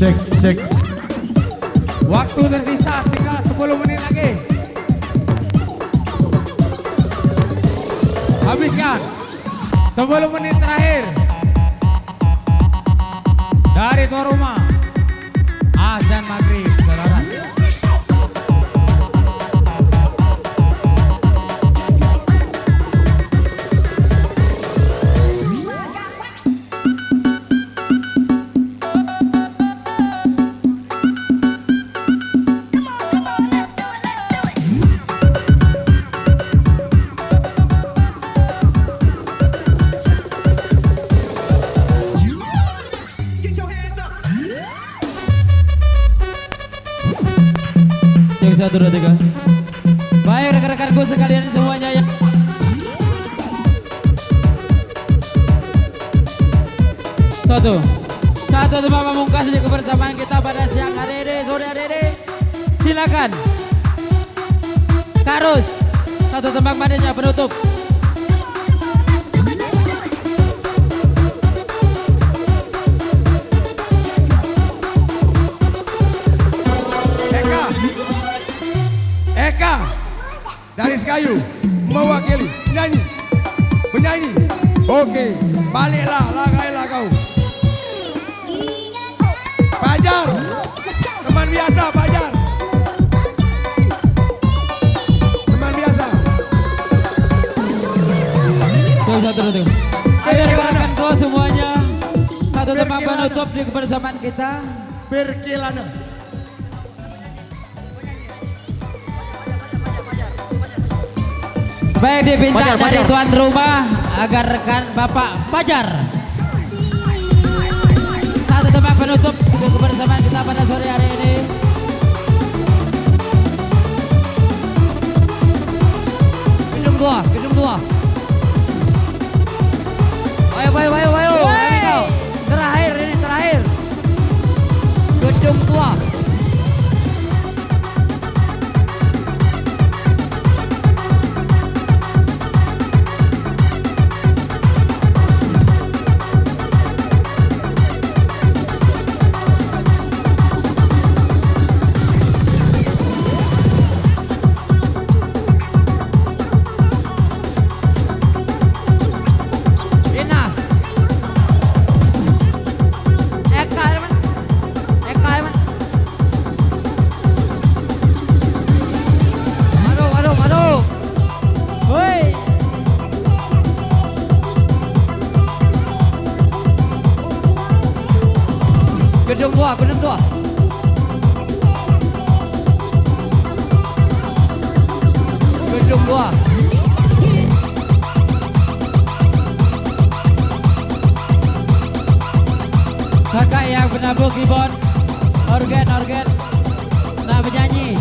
Cek, cek. Waktu tersisa tinggal 10 menit lagi. Habiskan 10 menit terakhir. Dari tuan rumah azan maghrib, saudara. Yang 1, 2, 3. Baik rekan-rekanku sekalian semuanya ya. Satu tembak pamungkas di kebersamaan kita pada siang hari ini, sore hari ini. Silakan. Karus. Satu tembak manisnya penutup. Eka dari Sekayu mewakili penyanyi. Oke, baliklah, langkahlah kau. Fajar, teman biasa Fajar. Teman biasa. Satu. Ayo rekan-rekanku semuanya. Satu tembak penutup di kebersamaan kita. Berkelana. Baik diminta dari tuan rumah agar rekan Bapak Fajar. Satu tembak penutup untuk kebersamaan kita pada sore hari ini. Gedung dua. Ayo. Terakhir. Gedung tua. Gedung dua. Kakak yang penabuh keyboard, organ, nah penyanyi.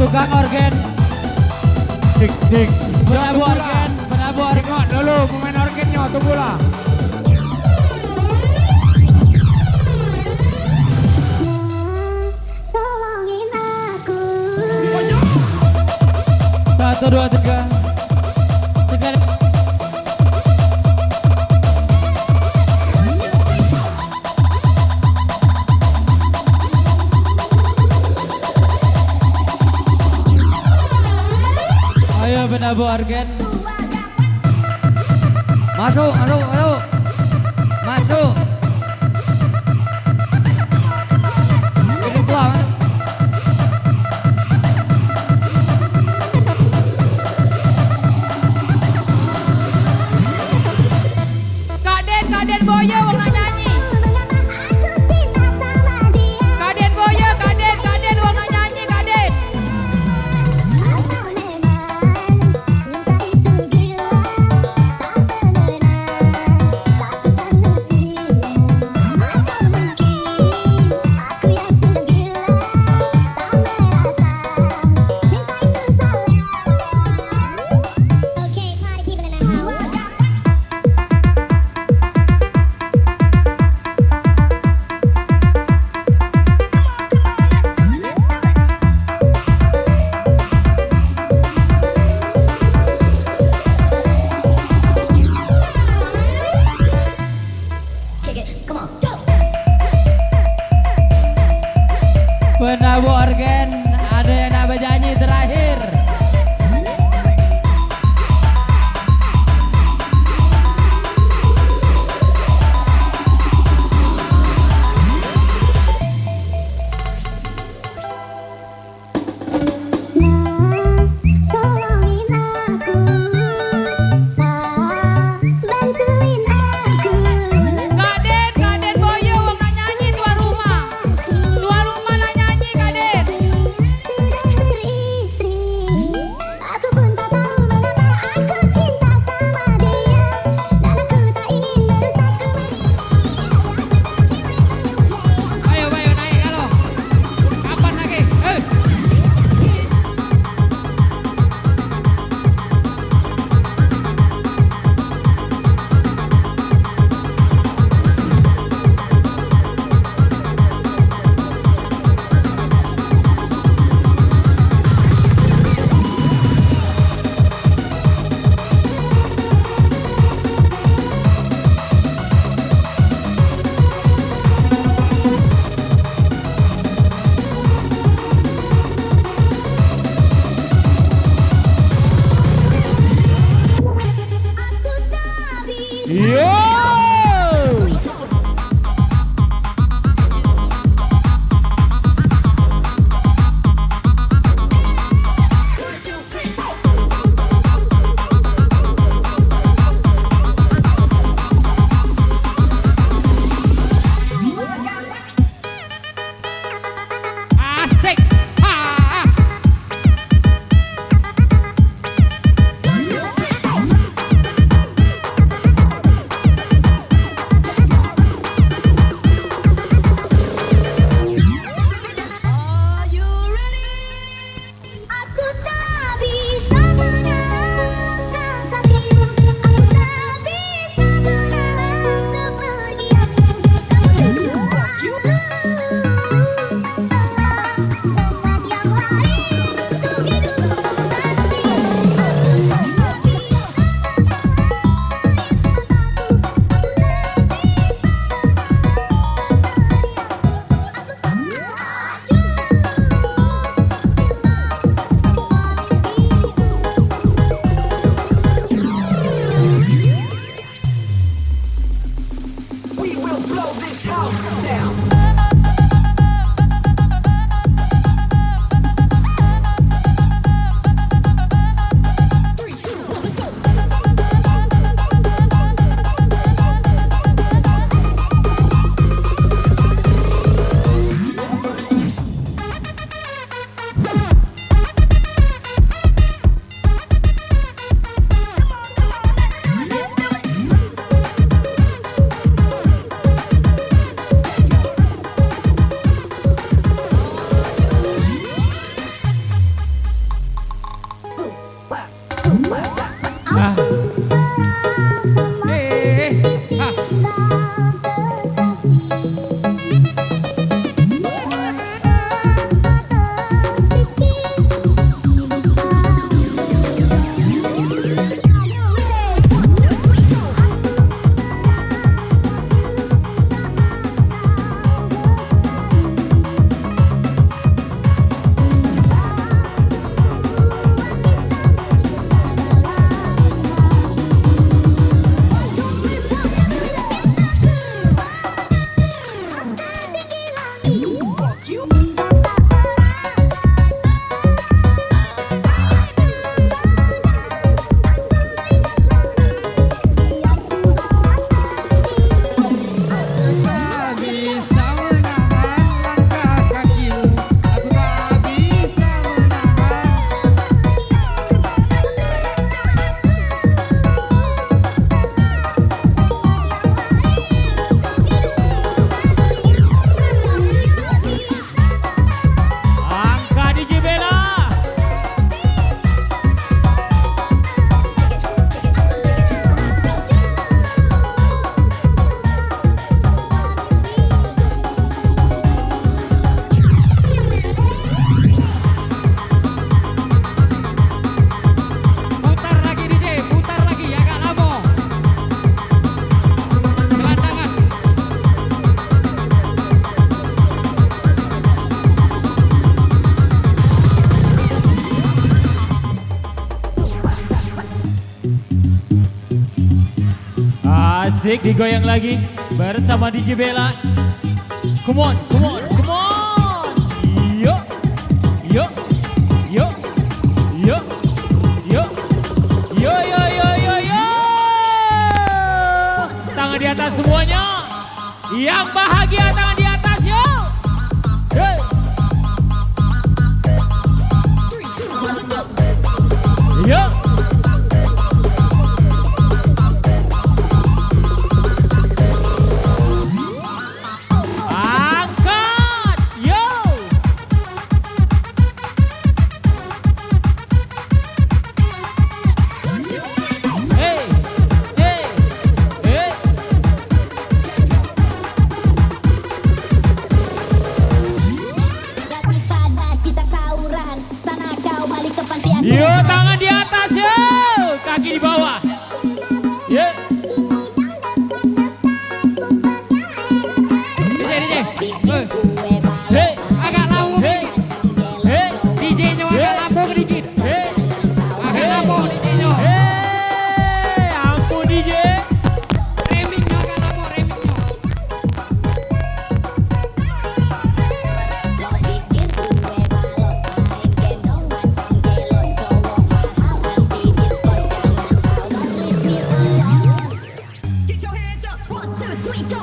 Tukang organ, Dik. penabuh organ. Tengok dulu pemain organnya, tunggulah. Tolongin aku. 1, 2, 3. Ayo penabuh organ. Masuk. Gedung tua. Kak Den Boyo wong nak nyanyi. Kak Den Boyo, Kak Den wong nak nyanyi, Kak Den. Nah, Tak bisa menahan langkah kakimu. Aku tak bisa menahan. angka DJ Bella. Putar lagi DJ, putar lagi agak lama. Gelandangan. Asik digoyang lagi bersama DJ Bella. Come on, come on, come on. Yo, yo, yo, yo, yo, yo, yo, yo, yo, yo. Tangan di atas semuanya. Yang bahagia tangan di atas yo. Hey. Yo. Angkat, yo. Hey, hey, hey. Daripada kita tawuran, sana kau balik ke panti asuhan. Yo, tangan di atas yo. Kaki di bawah. Yo. DJ, Gue balik Hey, agak lama. hey, hey, DJ-nya agak lama sedikit. hey. Agak lama DJ-nya. Hey, ampun DJ. Remixnya agak lama, remixnya. lo bikin gue balok, main gendong macam gelon, cowok mahalan di diskon, jangan kau balik miralon. Get your hands up, 1, 2, 3, go.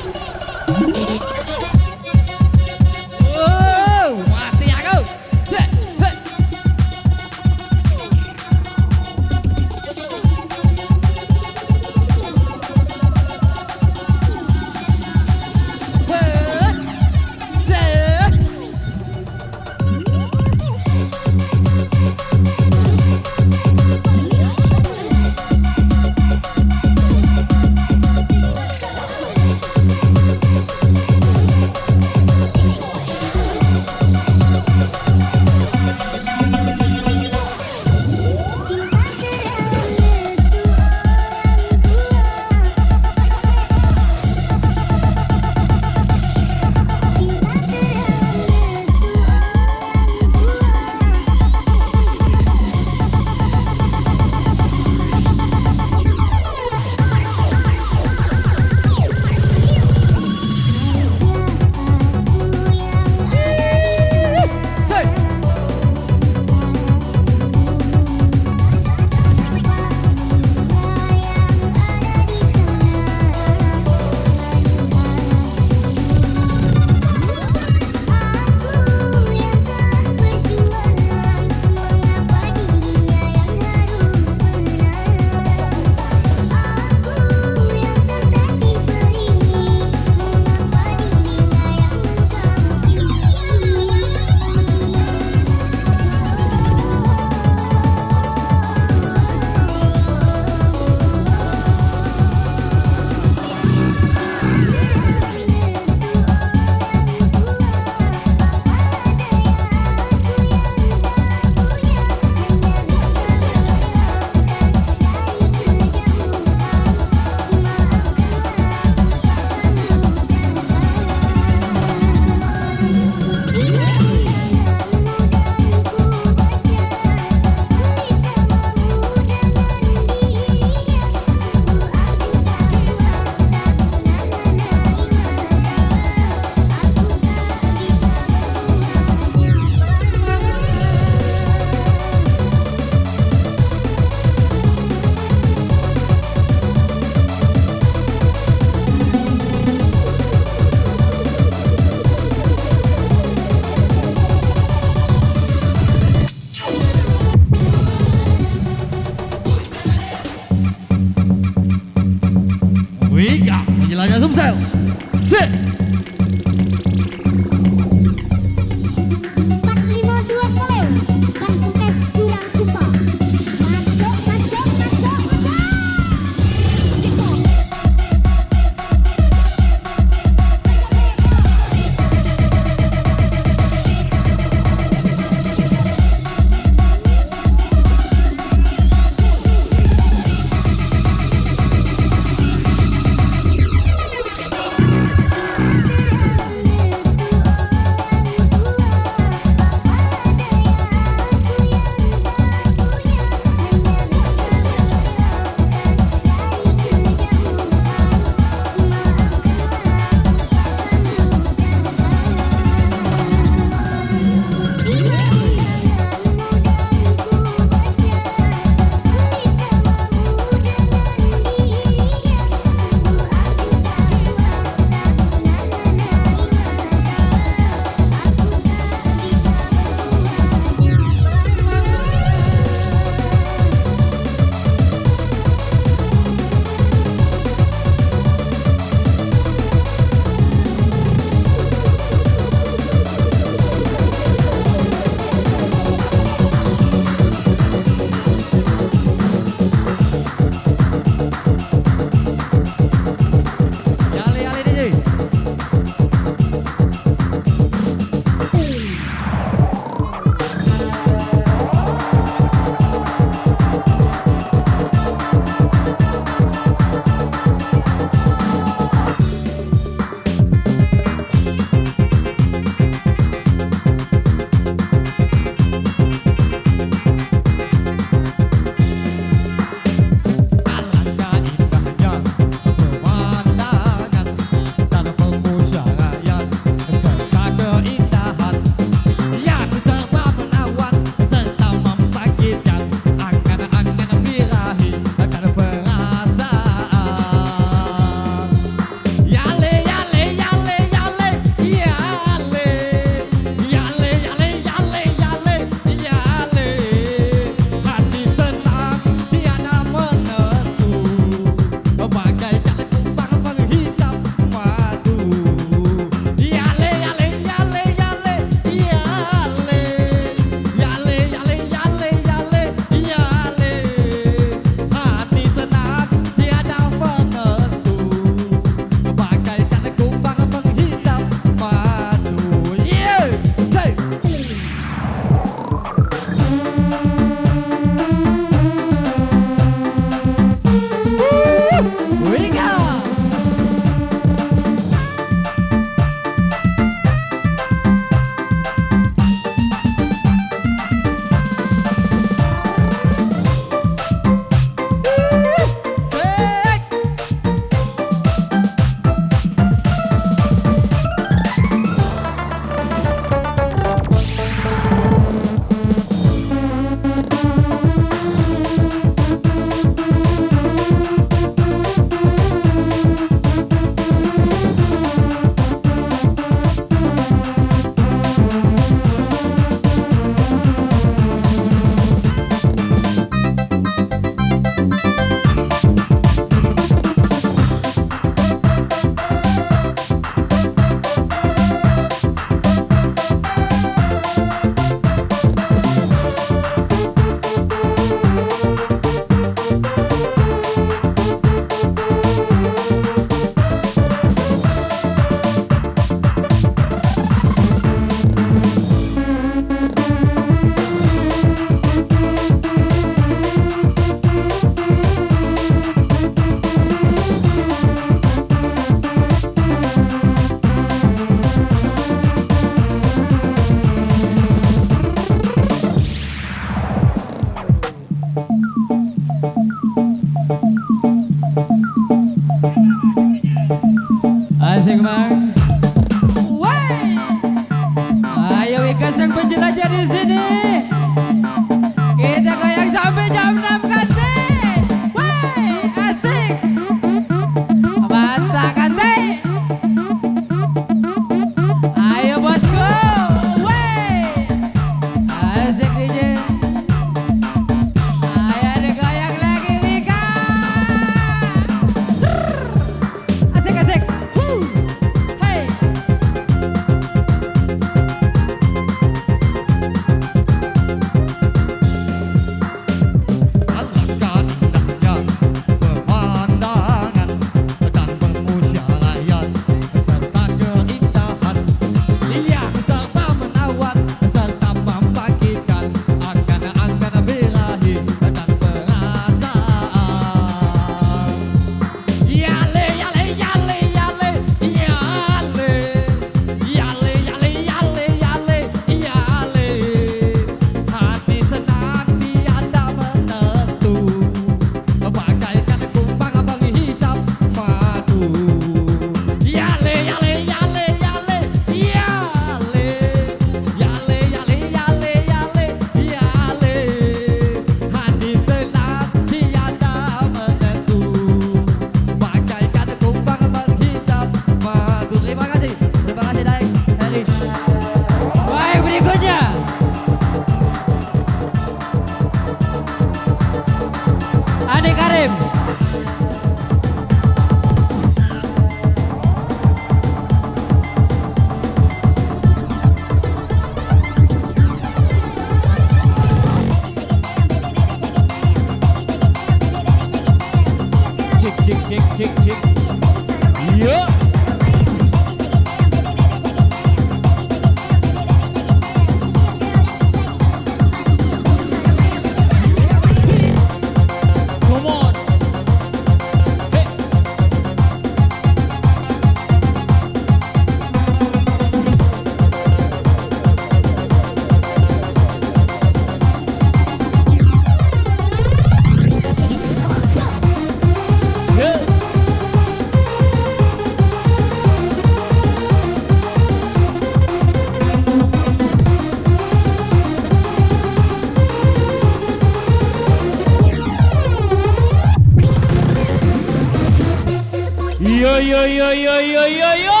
yo yo yo,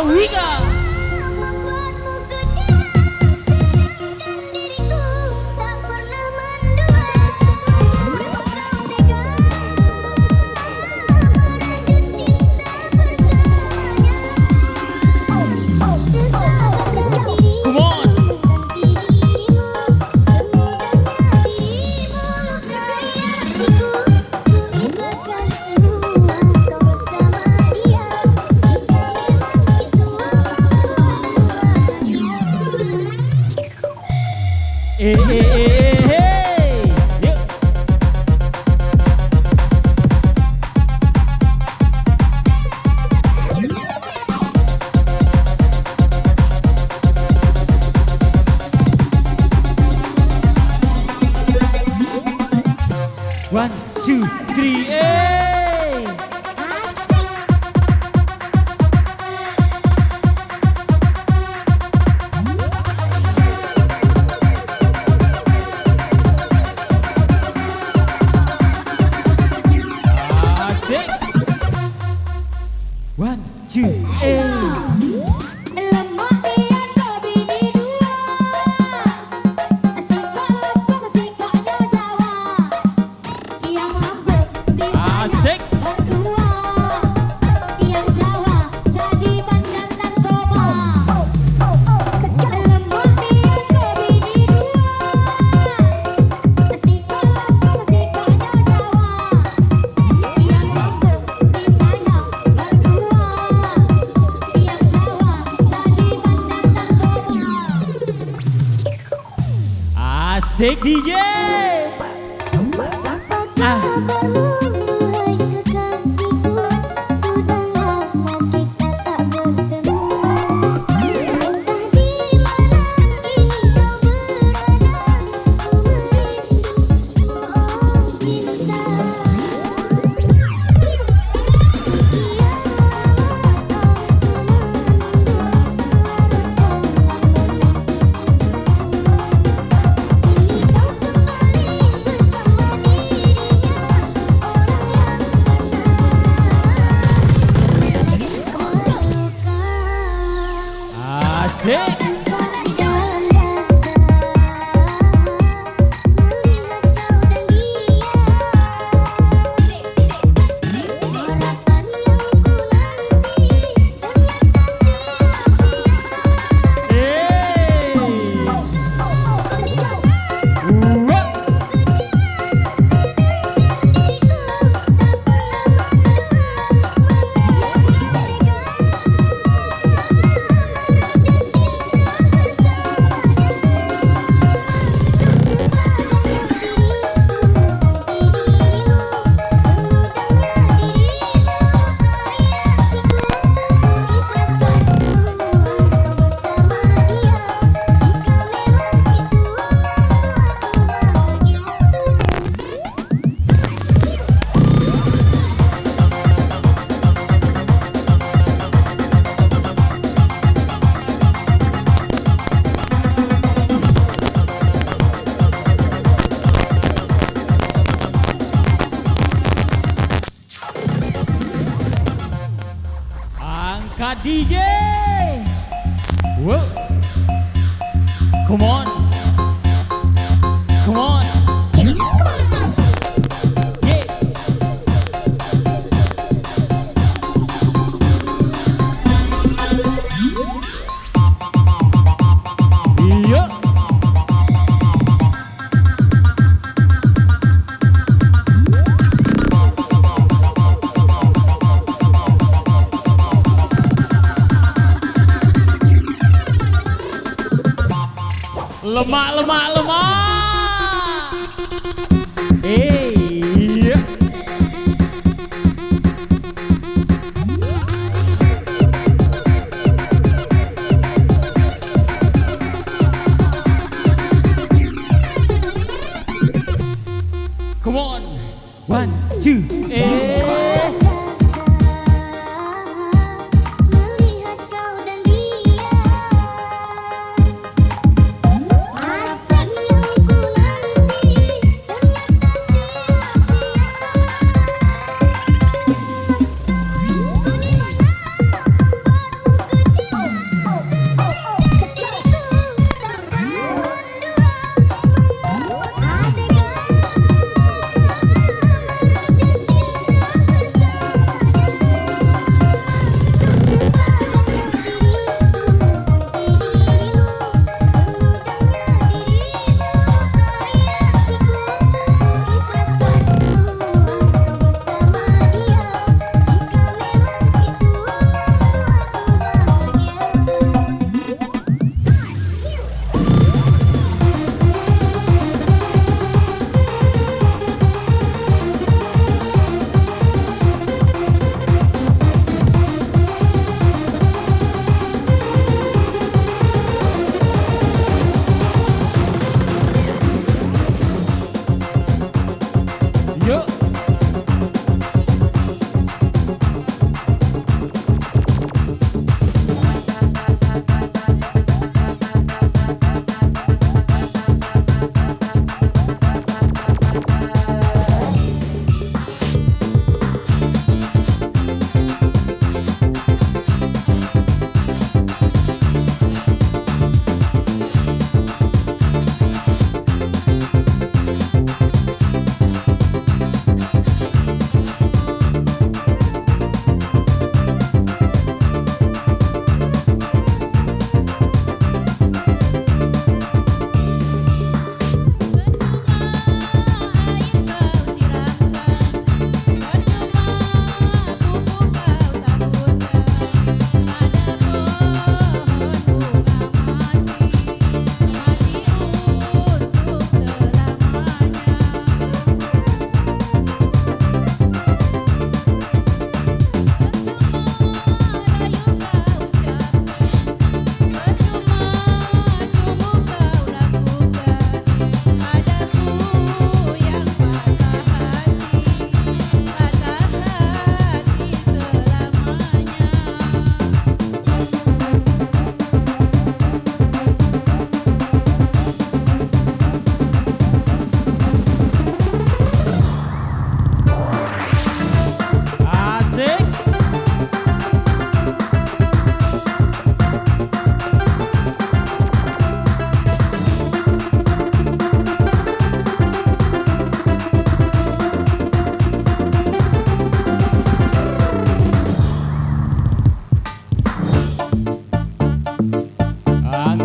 Wika. Membuatmu kecewa, sedangkan diriku tak pernah mendua. Kau tega merajut cinta bersamanya. Susah sekali Come on. menemukan dirimu, semudahnya dirimu lukai hatiku. Ku ikhlaskan semua kau bersama dia, jika memang itu Hey. Yuk. One, two, three, hey. Asik. One, two, hey. lemah dia terbini dua, sifat lempeng sikapnya Jawa, yang lembut di sana Asik. berdua, yang Jawa jadi Banjar dan Toba. Lemah dia terbini dua, sifat lempeng sikapnya Jawa, yang lembut di sana berdua, yang Jawa jadi Banjar dan Toba. Asik DJ. Kabarmu hai kekasihku, sudah lama kita tak bertemu. Entah di mana kini kau berada, ku merindu, oh cinta. Asik. Hey. Wah. Angkat DJ. Whoa. Come on. Come on. Yeah. Yeah. Lemak. Iya. Come on. One, two, Melihat kau dan dia, asik yang ku nanti ternyata sia-sia. Ku di mana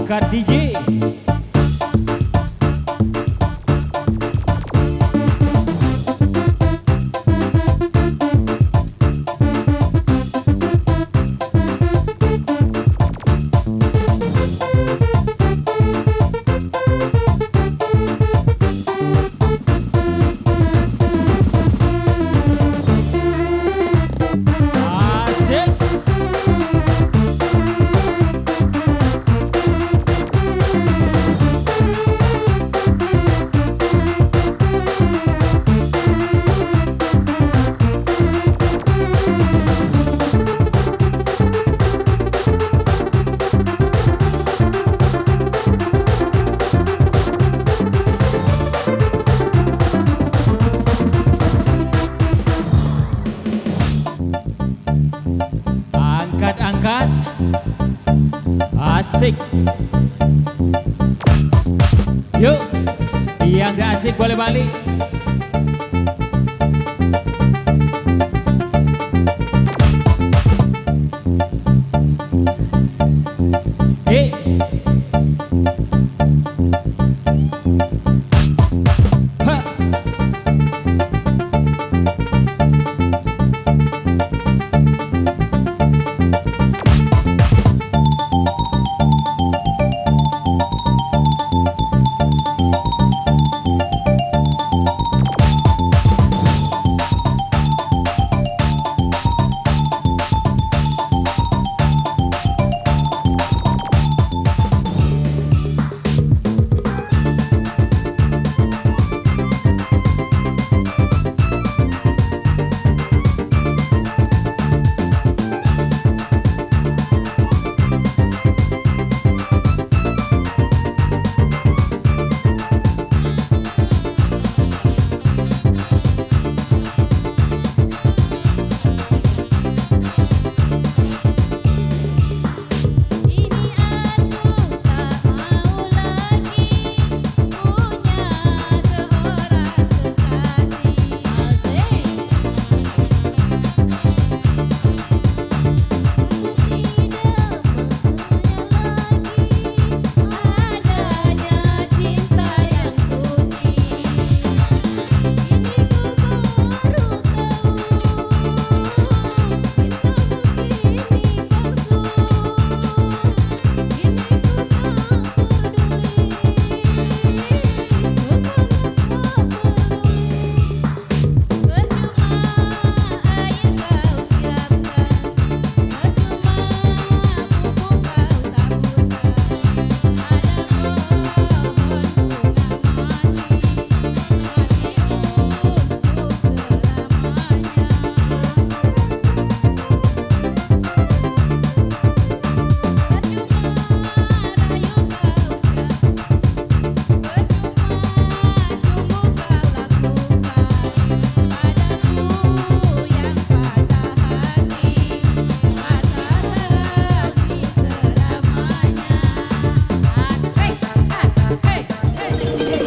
Angkat DJ. Asik. Angkat. Asik. Yuk, yang gak asik boleh balik. Hei. Ha.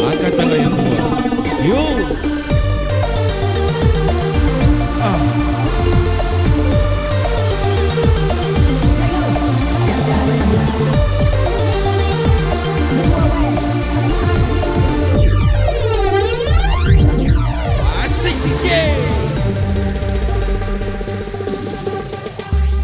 Angkat tangan yang kuat. Yuk. Asik DJ.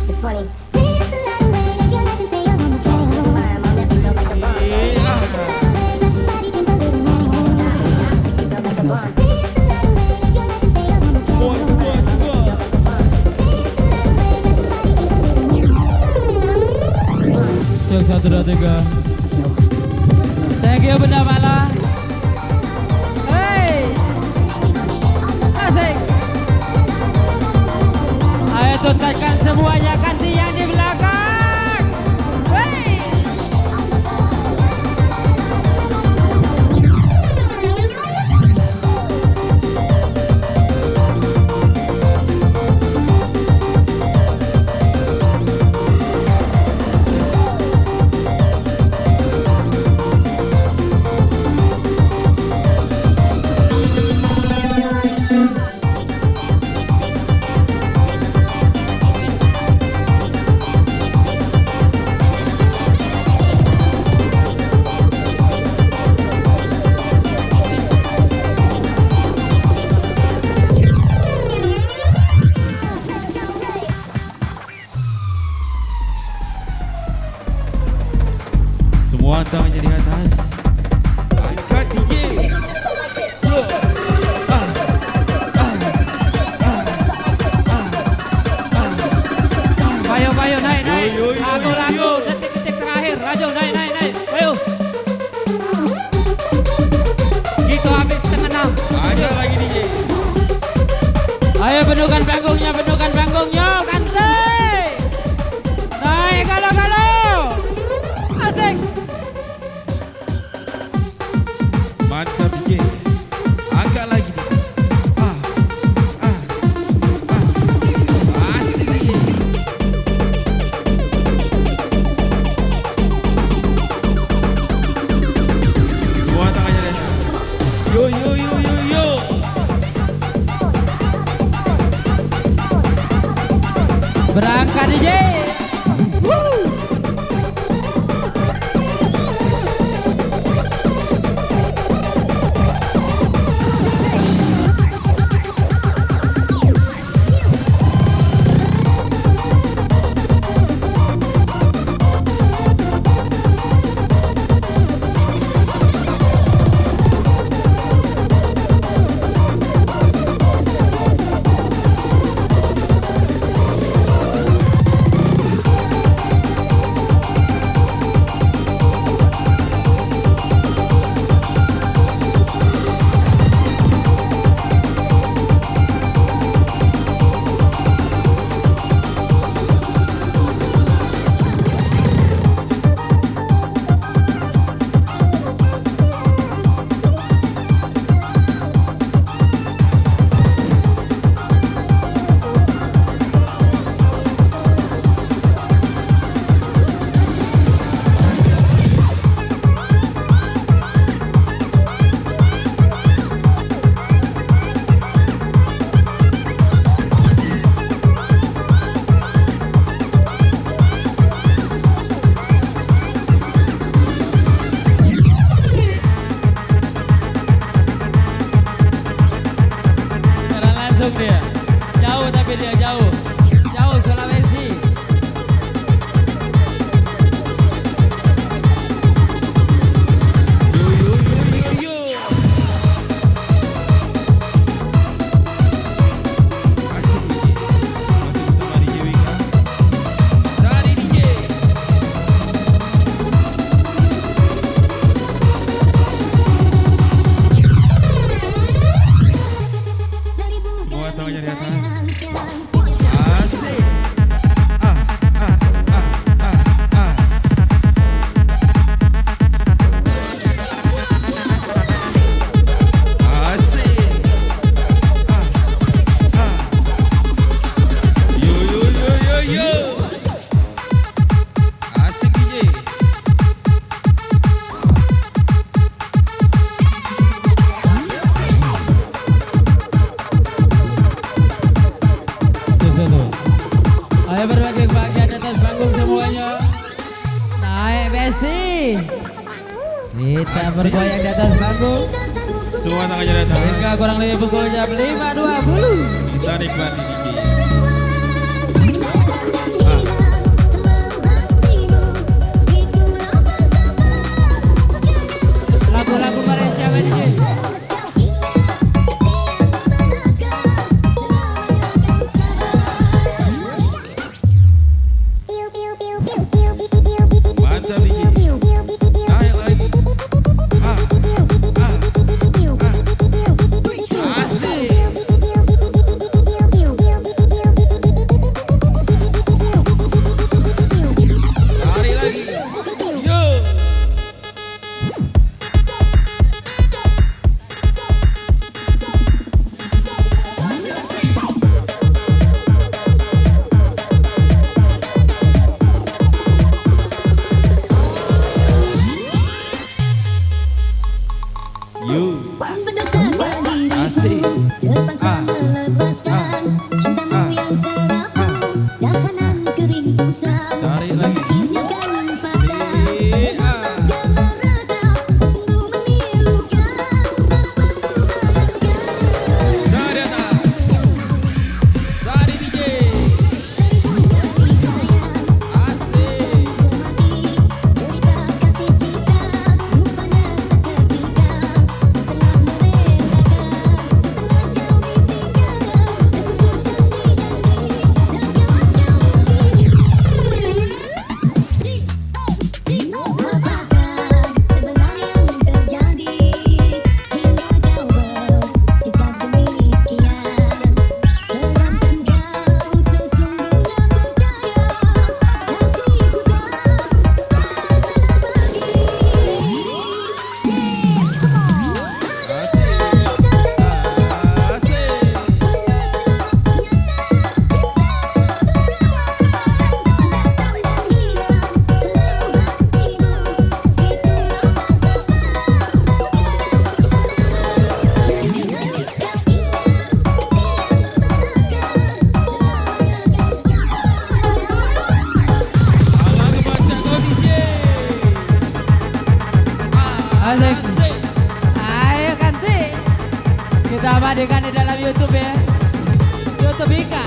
It's funny. Dance the night away, live your life and stay up on the train. I'll never feel like a bomb. Dance the night away, let somebody change a little money. Make you feel like a bomb. Dance the night away, live your life and stay up on the train. Dance the night away, let somebody change a little money. 1, 2, 3. Thank you Bunda Mala. Hey. Asik. Ayo tuntaskan semuanya ganti yang di belakang. Hey. Semua tangannya di atas. Angkat DJ. Bayo naik. Yo. Lagu detik-detik terakhir. Raju naik. Bayo. Gitu habis setengah 6. Ada lagi DJ. Ayo penuhkan panggungnya. Kantai. Naik kalau. Asik. Mantap DJ. Angkat lagi. Asik DJ. Semua tangannya di atas. Yo. Berangkat DJ. Dia. Jauh tapi dia jauh Sulawesi. Yo. Asik DJ. Sama DJ Wika. Dari DJ. Semua tangannya di atas. Asik. Asik. Yo. Asik DJ. Ayo berbagi kebahagiaan di atas panggung semuanya. Naik Besi. Kita bergoyang di atas panggung. Semua tangannya di atas. Hingga kurang lebih pukul jam 5.20. Kita nikmati DJ. Lagu-lagu Malaysia DJ. Mantap DJ. Naik lagi. Asik. asik. Ayo ganti. Kita abadikan di dalam YouTube ya. YouTube Ika.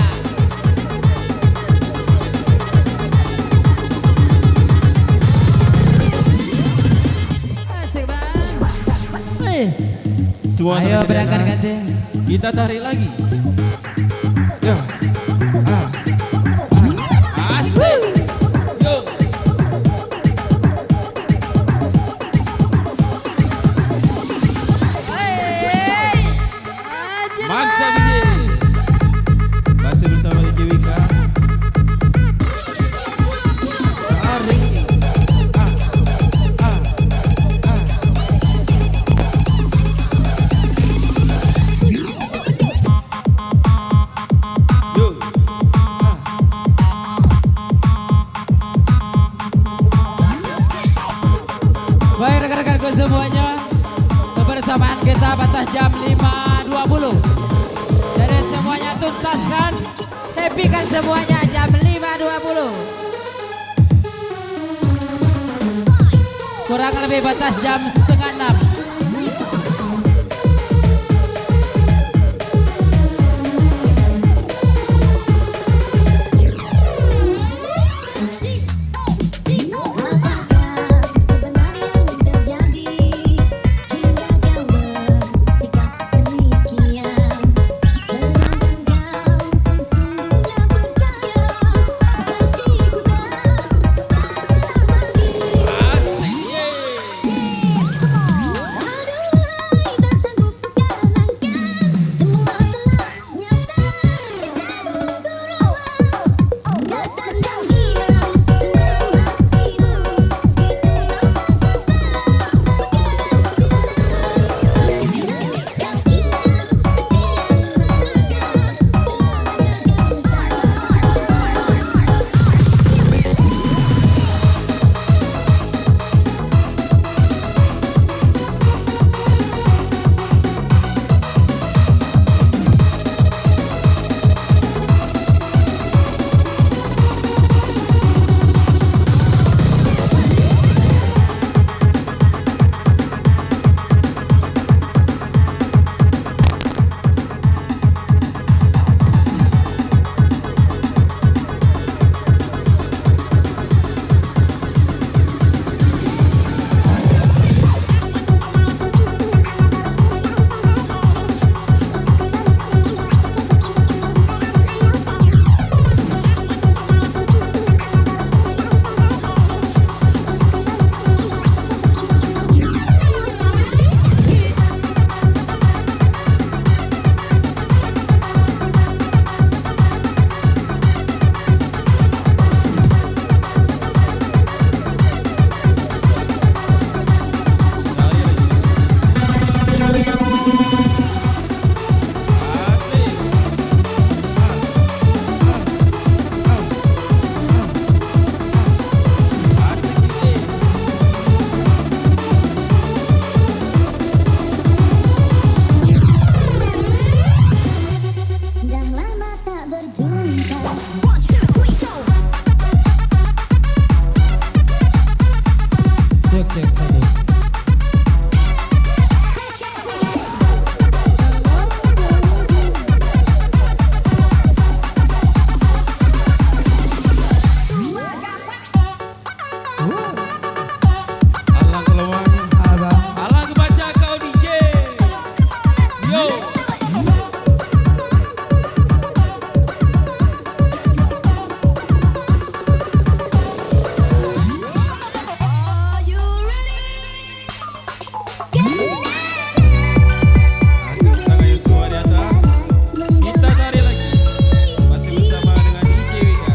Asik banget. Semua Ayo teman-teman berangkat di atas. ganti. Kita tarik lagi. Yo. Asik. Yo. Maksa DJ. Masih bersama DJ Wika. Saring. Yo. Baik rekan-rekanku semuanya, kebersamaan kita batas jam 5.20. Jadi semuanya tuntaskan, happy kan semuanya jam 5.20. Kurang lebih batas jam setengah 6. Sebenarnya yang terjadi hingga kau bersikap demikian. Sedangkan kau sesungguhnya percaya kasihku tak pernah pergi. Aduhai, tak sanggup mengenangkan semua telah nyata. Cintamu berawal di atas yang hilang senang hatimu. Itu yang sangka bakalan cinta. Nanti kau ingat yang menangkan selamanya kau dah lama tak berjumpa. Cek cek satu. Alang keluar. Abang. Alang kebaca kau DJ. Yo. Angkat tangan yang semua di atas. Kita tarik lagi. Masih bersama dengan DJ Wika.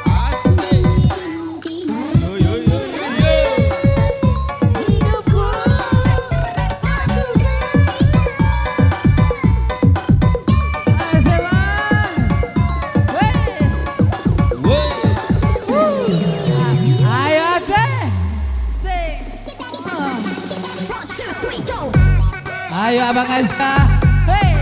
Asik. Yo yo yo yo. Asik banget. Weh. Wow. Ayo deh. Ayo Abang Azka. Hey.